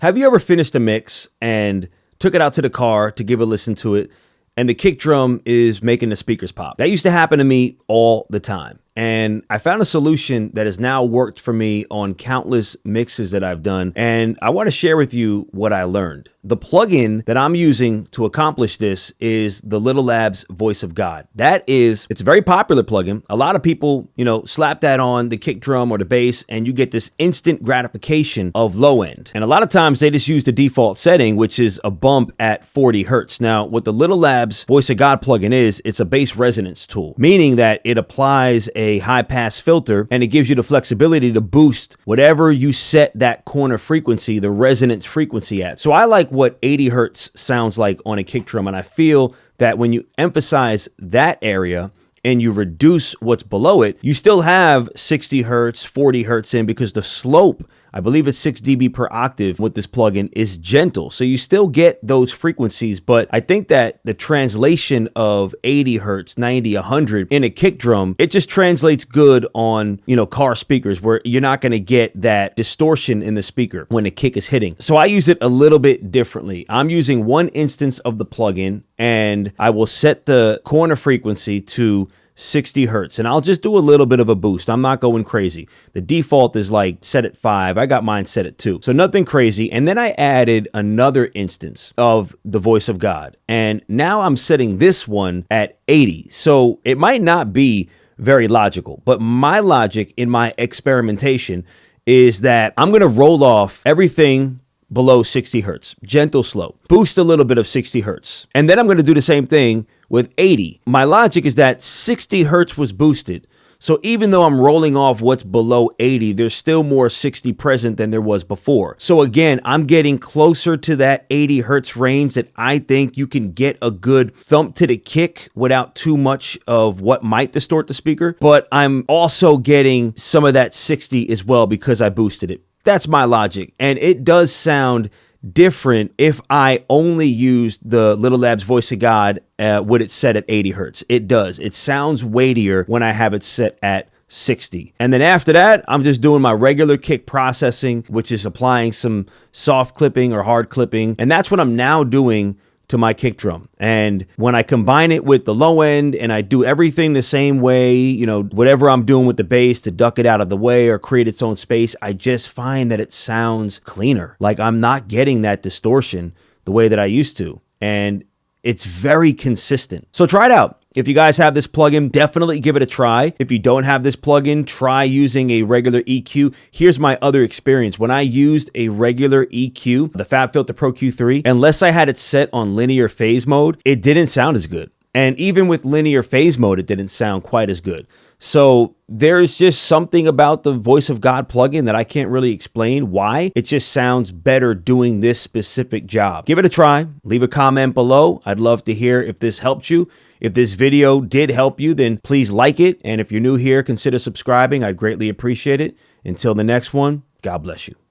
Have you ever finished a mix and took it out to the car to give a listen to it, and the kick drum is making the speakers pop? That used to happen to me all the time. And I found a solution that has now worked for me on countless mixes that I've done. And I want to share with you what I learned. The plugin that I'm using to accomplish this is the Little Labs Voice of God. It's a very popular plugin. A lot of people, slap that on the kick drum or the bass, and you get this instant gratification of low end. And a lot of times they just use the default setting, which is a bump at 40 hertz. Now, what the Little Labs Voice of God plugin is, it's a bass resonance tool, meaning that it applies a high pass filter and it gives you the flexibility to boost whatever you set that corner frequency, the resonance frequency at. So I like what 80 hertz sounds like on a kick drum, and I feel that when you emphasize that area and you reduce what's below it, you still have 60 hertz, 40 hertz in, because the slope, I believe it's 6 dB per octave with this plugin, is gentle. So you still get those frequencies, but I think that the translation of 80 hertz, 90, 100 in a kick drum, it just translates good on, car speakers, where you're not going to get that distortion in the speaker when the kick is hitting. So I use it a little bit differently. I'm using one instance of the plugin, and I will set the corner frequency to 60 hertz, and I'll just do a little bit of a boost. I'm not going crazy. The default is like set at 5. I got mine set at 2. So nothing crazy. And then I added another instance of the Voice of God, and now I'm setting this one at 80. So it might not be very logical, but my logic in my experimentation is that I'm going to roll off everything below 60 hertz, gentle slow, boost a little bit of 60 hertz. And then I'm going to do the same thing with 80. My logic is that 60 hertz was boosted. So even though I'm rolling off what's below 80, there's still more 60 present than there was before. So again, I'm getting closer to that 80 hertz range that I think you can get a good thump to the kick without too much of what might distort the speaker. But I'm also getting some of that 60 as well because I boosted it. That's my logic. And it does sound different if I only used the Little Labs Voice of God with it set at 80 hertz. It does. It sounds weightier when I have it set at 60. And then after that, I'm just doing my regular kick processing, which is applying some soft clipping or hard clipping. And that's what I'm now doing to my kick drum. And when I combine it with the low end and I do everything the same way, whatever I'm doing with the bass to duck it out of the way or create its own space, I just find that it sounds cleaner. Like I'm not getting that distortion the way that I used to. And it's very consistent. So try it out. If you guys have this plugin, definitely give it a try. If you don't have this plugin, try using a regular EQ. Here's my other experience. When I used a regular EQ, the FabFilter Pro Q3, unless I had it set on linear phase mode, it didn't sound as good. And even with linear phase mode, it didn't sound quite as good. So there's just something about the Voice of God plugin that I can't really explain why. It just sounds better doing this specific job. Give it a try. Leave a comment below. I'd love to hear if this helped you. If this video did help you, then please like it. And if you're new here, consider subscribing. I'd greatly appreciate it. Until the next one, God bless you.